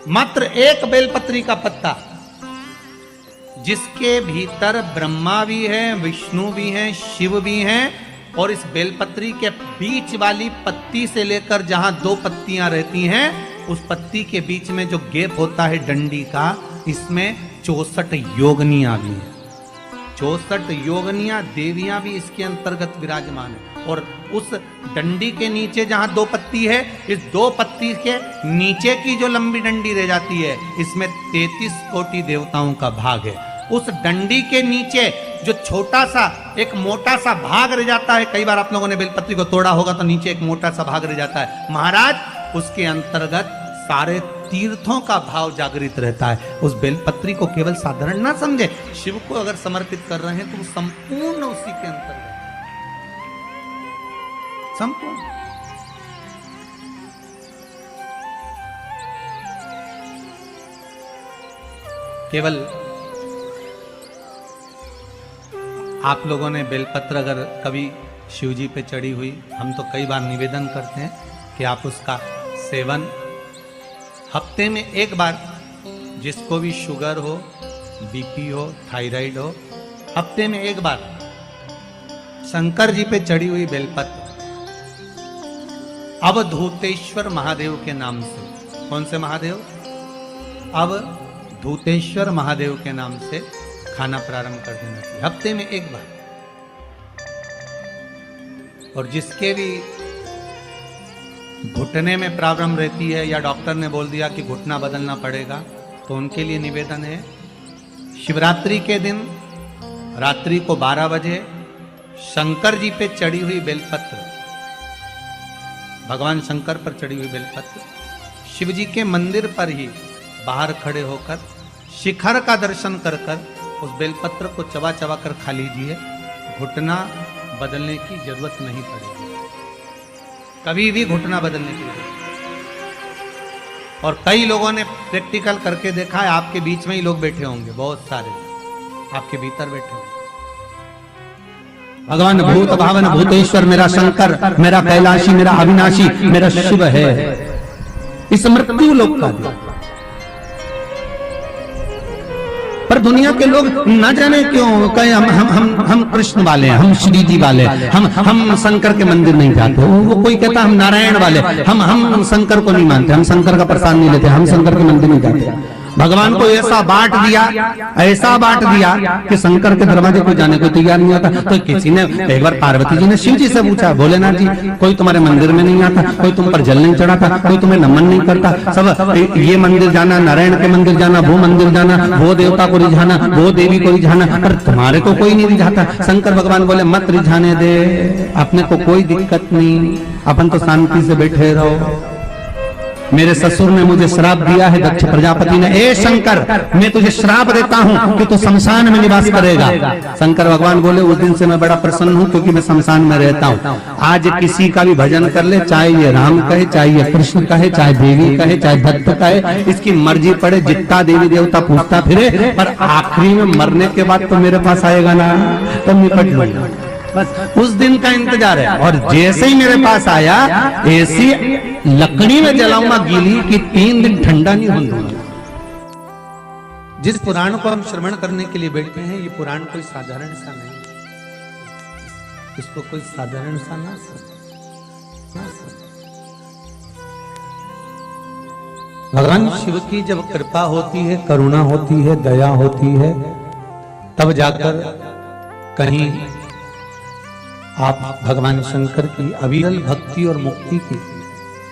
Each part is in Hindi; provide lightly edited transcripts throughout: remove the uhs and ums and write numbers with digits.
मात्र एक बेलपत्री का पत्ता, जिसके भीतर ब्रह्मा भी है, विष्णु भी हैं, शिव भी हैं, और इस बेलपत्री के बीच वाली पत्ती से लेकर जहां दो पत्तियां रहती हैं, उस पत्ती के बीच में जो गैप होता है डंडी का, इसमें 64 योगनियां भी हैं। 64 योगनियां देवियां भी इसके अंतर्गत विराजमान है। और उस डंडी के नीचे जहां दो पत्ती है, इस दो पत्ती के नीचे की जो लंबी डंडी रह जाती है, इसमें 33 कोटि देवताओं का भाग है। उस डंडी के नीचे जो छोटा सा एक मोटा सा भाग रह जाता है, कई बार आप लोगों ने बेलपत्री को तोड़ा होगा तो नीचे एक मोटा सा भाग रह जाता है, महाराज उसके अंतर्गत सारे तीर्थों का भाव जागृत रहता है। उस बेलपत्री को केवल साधारण ना समझे, शिव को अगर समर्पित कर रहे हैं तो वो संपूर्ण उसी के अंतर्गत, संपूर्ण। केवल आप लोगों ने बेलपत्र अगर कभी शिव जी पे चढ़ी हुई, हम तो कई बार निवेदन करते हैं कि आप उसका सेवन हफ्ते में एक बार, जिसको भी शुगर हो, बीपी हो, थायराइड हो, हफ्ते में एक बार शंकर जी पे चढ़ी हुई बेलपत्र अवधूतेश्वर महादेव के नाम से, कौन से महादेव? अवधूतेश्वर महादेव के नाम से खाना प्रारंभ कर देना चाहिए, हफ्ते में एक बार। और जिसके भी घुटने में प्रॉब्लम रहती है या डॉक्टर ने बोल दिया कि घुटना बदलना पड़ेगा, तो उनके लिए निवेदन है, शिवरात्रि के दिन रात्रि को 12 बजे शंकर जी पे चढ़ी हुई बेलपत्र, भगवान शंकर पर चढ़ी हुई बेलपत्र, शिव जी के मंदिर पर ही बाहर खड़े होकर शिखर का दर्शन कर कर उस बेलपत्र को चबा चबा कर खा लीजिए। घुटना बदलने की जरूरत नहीं पड़ेगी, कभी भी घुटना बदलने की जरूरत। और कई लोगों ने प्रैक्टिकल करके देखा है, आपके बीच में ही लोग बैठे होंगे, बहुत सारे आपके भीतर बैठे होंगे। भगवान भूत भावन भूतेश्वर मेरा शंकर, मेरा कैलाशी, मेरा अविनाशी, मेरा शिव है, इस मृत्यु लोक का दिया। पर दुनिया के लोग न जाने क्यों कहे हम कृष्ण वाले हैं, हम श्री जी वाले, हम शंकर के मंदिर नहीं जाते। वो कोई कहता हम नारायण वाले, हम शंकर को नहीं मानते, हम शंकर का प्रसाद नहीं लेते, हम शंकर के मंदिर नहीं जाते। भगवान को ऐसा बांट दिया, ऐसा बांट दिया कि शंकर के दरवाजे को जाने को तैयार नहीं होता। तो किसी ने एक बार पार्वती जी ने शिव जी से पूछा, भोलेनाथ जी कोई तुम्हारे मंदिर में नहीं आता, कोई तुम पर जल नहीं चढ़ाता, कोई तुम्हें नमन नहीं करता, सब ये मंदिर जाना, नारायण के मंदिर जाना, वो मंदिर जाना, वो देवता को रिझाना, वो देवी को रिझाना, पर तुम्हारे को कोई नहीं रिझाता। शंकर भगवान बोले मत रिझाने दे, अपने को कोई दिक्कत नहीं, अपन तो शांति से बैठे रहो। मेरे ससुर ने मुझे श्राप दिया है, दक्ष प्रजापति ने, ए शंकर मैं तुझे श्राप देता हूं कि तू शमशान में निवास करेगा। शंकर भगवान बोले उस दिन से मैं बड़ा प्रसन्न हूं, क्योंकि मैं शमशान में रहता हूं। आज किसी का भी भजन कर ले, चाहे ये राम कहे, चाहे ये कृष्ण कहे, चाहे देवी कहे, चाहे भक्त कहे, इसकी मर्जी पड़े, जितना देवी देवता पूछता फिरे, पर आखिरी में मरने के बाद तो मेरे पास आएगा ना, तो निपट लूंगा। बस उस दिन का इंतजार है। और जैसे ही मेरे पास आया, ऐसी लकड़ी में जलाऊंगा गीली कि 3 दिन ठंडा नहीं होने दूंगा। जिस पुराण को हम श्रवण करने के लिए बैठे हैं, ये पुराण कोई साधारण सा नहीं, इसको कोई साधारण सा ना भगवान शिव की जब कृपा होती है, करुणा होती है, दया होती है, तब जाकर कहीं आप भगवान शंकर की अविरल भक्ति और मुक्ति की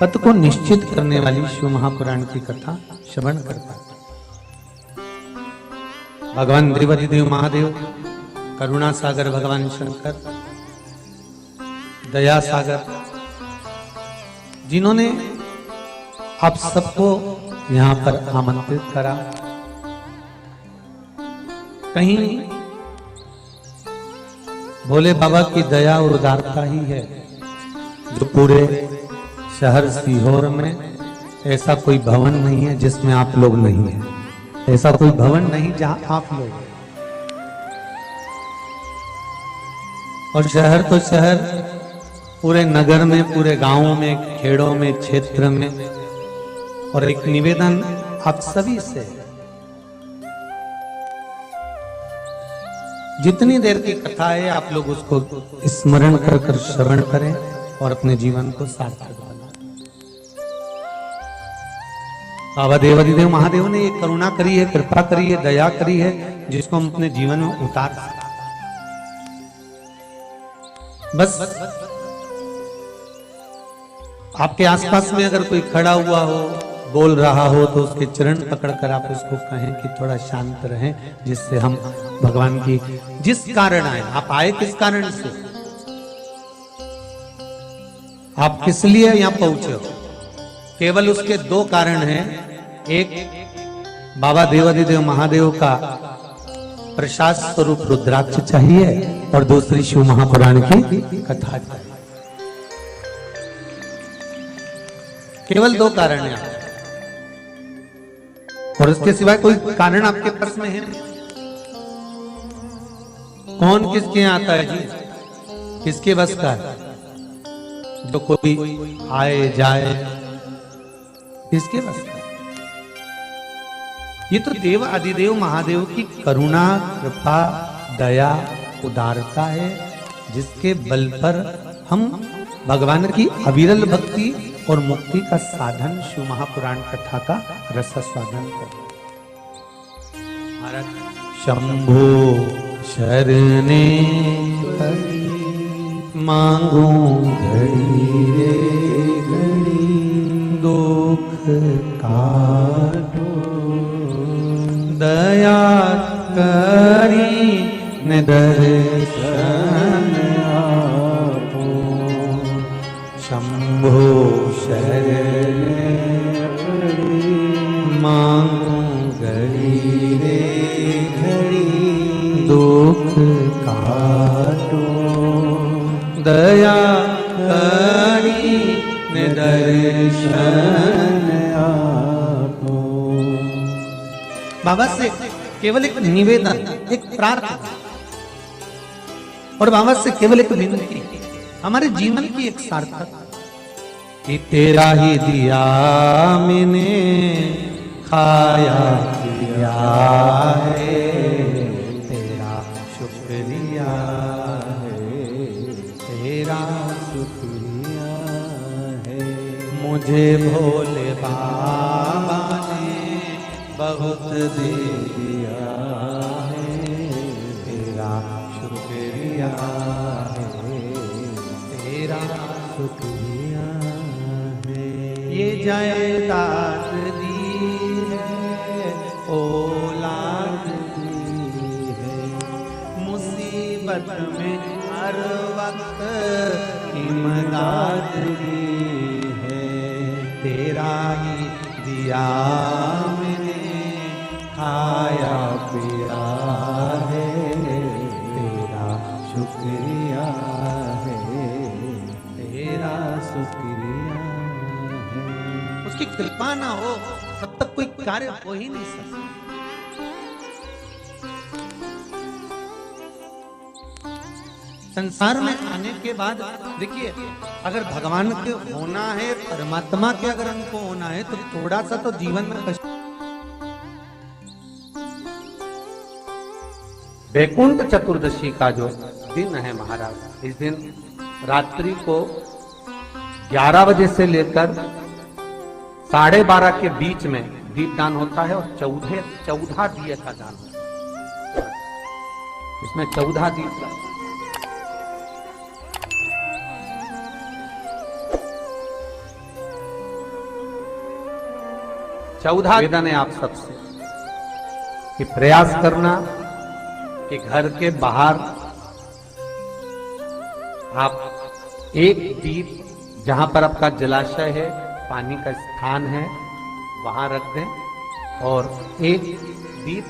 पथ को निश्चित करने वाली शिव महापुराण की कथा श्रवण कर पाते। भगवान त्रिवदी देव महादेव, करुणा सागर भगवान शंकर, दया सागर, जिन्होंने आप सबको यहां पर आमंत्रित करा, कहीं भोले बाबा की दया और उदारता ही है जो पूरे शहर सीहोर में ऐसा कोई भवन नहीं है जिसमें आप लोग नहीं है, ऐसा कोई भवन नहीं जहां आप लोग। और शहर तो शहर, पूरे नगर में, पूरे गांवों में, खेड़ों में, क्षेत्र में। और एक निवेदन आप सभी से जितनी देर की कथा है आप लोग उसको स्मरण कर कर श्रवण करें और अपने जीवन को सार्थक बनाएं। बाबा देवाधिदेव महादेव ने ये करुणा करी है, कृपा करी है, दया करी है, जिसको हम अपने जीवन में उतार सकते। बस आपके आसपास में अगर कोई खड़ा हुआ हो, बोल रहा हो, तो उसके चरण पकड़कर आप उसको कहें कि थोड़ा शांत रहें, जिससे हम भगवान की जिस कारण आए, आप आए किस कारण से, आप किस लिए यहां पहुंचे हो, केवल उसके दो कारण हैं। एक बाबा देवाधिदेव महादेव का प्रसाद स्वरूप रुद्राक्ष चाहिए और दूसरी शिव महापुराण की कथा चाहिए। केवल दो कारण हैं और इसके सिवाय कोई कारण आपके पास में है नहीं। कौन किसके यहाँ आता है जी, किसके बस का है? जो कोई आए जाए, किसके बस का? ये तो देव आदिदेव महादेव की करुणा, कृपा, दया, उदारता है, जिसके बल पर हम भगवान की अविरल भक्ति और मुक्ति का साधन शिव महापुराण कथा का रस स्वादन करते। शंभो शरणे मांगू घड़ी रे घड़ी, दुख काटो दया करी न दर्शन आपो। शंभो शरणे मांगू घड़ी रे घड़ी, दुख काटो दया करी न दर्शन आपो। बाबा से केवल एक निवेदन, एक प्रार्थना और बाबा से केवल एक विनती, हमारे जीवन की एक सार्थक कि तेरा ही दिया मैंने खाया पिया है, तेरा शुक्रिया है, तेरा शुक्रिया है। मुझे भोले बाबा ने बहुत दे दिया है, तेरा शुक्रिया है, तेरा शुक्रिया है। ये जायदाद दी है, औलाद दी है, मुसीबत में हर वक्त इमदाद दी है, तेरा ही दिया मैंने खाया पिया है, तेरा शुक्रिया है, तेरा शुक्रिया है। उसकी कृपा ना हो तब तक कोई कार्य हो ही नहीं सकता। संसार में आने के बाद देखिए, अगर भगवान के होना है, परमात्मा के अगर हमको होना है, तो थोड़ा सा तो जीवन में कष्ट। वैकुंठ चतुर्दशी का जो दिन है महाराज, इस दिन रात्रि को 11 बजे से लेकर 12:30 के बीच में दीपदान होता है और 14 दिए का दान होता है। इसमें 14 दीप 14 निवेदन है आप सबसे कि प्रयास करना कि घर के बाहर आप एक दीप, जहां पर आपका जलाशय है, पानी का स्थान है, वहां रख दें और एक दीप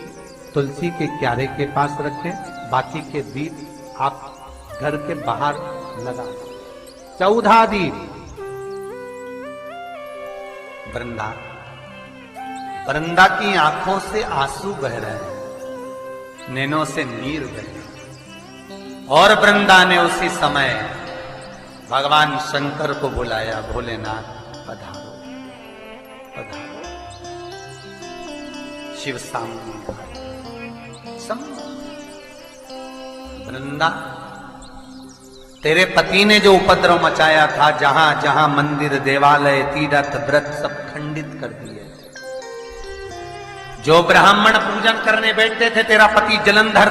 तुलसी के क्यारे के पास रखें। बाकी के दीप आप घर के बाहर लगा दें। 14 दीप। वृंदा की आंखों से आंसू बह रहे हैं, नैनों से नीर बह रहे, और वृंदा ने उसी समय भगवान शंकर को बुलाया, भोलेनाथ पधारो पधारो। शिव सामने वृंदा, तेरे पति ने जो उपद्रव मचाया था, जहां जहां मंदिर देवालय तीर्थ व्रत सब खंडित कर दिए। जो ब्राह्मण पूजन करने बैठते थे तेरा पति जलंधर,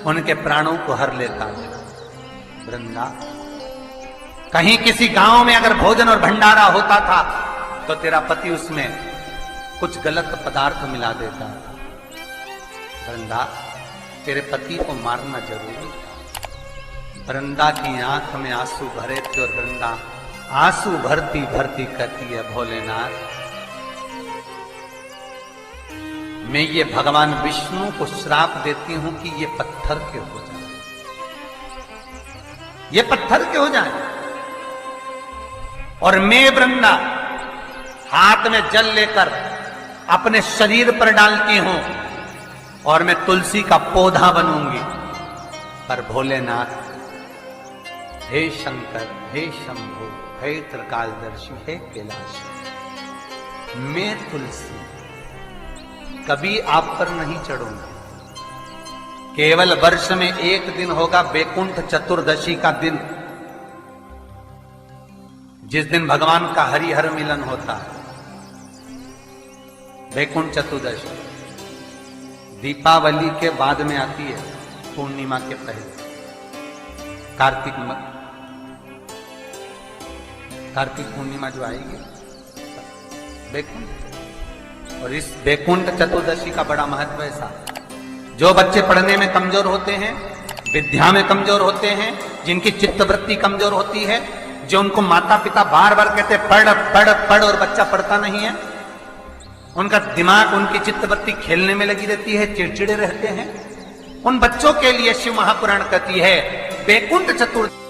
उनके प्राणों को हर लेता था। वृंदा, कहीं किसी गांव में अगर भोजन और भंडारा होता था तो तेरा पति उसमें कुछ गलत पदार्थ मिला देता था। वृंदा, तेरे पति को मारना जरूरी था। वृंदा की आंख में आंसू भरे थे और वृंदा आंसू भरती भरती कहती है, भोलेनाथ, मैं ये भगवान विष्णु को श्राप देती हूं कि ये पत्थर के हो जाए, ये पत्थर के हो जाए। और मैं वृंदा हाथ में जल लेकर अपने शरीर पर डालती हूं और मैं तुलसी का पौधा बनूंगी। पर भोलेनाथ, हे शंकर, हे शंभु, हे त्रिकालदर्शी, हे कैलाश, मैं तुलसी कभी आप पर नहीं चढ़ूंगा। केवल वर्ष में एक दिन होगा बैकुंठ चतुर्दशी का दिन, जिस दिन भगवान का हरिहर मिलन होता है। बैकुंठ चतुर्दशी दीपावली के बाद में आती है, पूर्णिमा के पहले, कार्तिक पूर्णिमा जो आएगी बैकुंठ। और इस बैकुंठ चतुर्दशी का बड़ा महत्व है साहब। जो बच्चे पढ़ने में कमजोर होते हैं, विद्या में कमजोर होते हैं, जिनकी चित्तवृत्ति कमजोर होती है, जो उनको माता पिता बार बार कहते पढ़ पढ़ पढ़ और बच्चा पढ़ता नहीं है, उनका दिमाग, उनकी चित्तवृत्ति खेलने में लगी रहती है, चिड़चिड़े रहते हैं, उन बच्चों के लिए शिव महापुराण कहती है बैकुंठ चतुर्दशी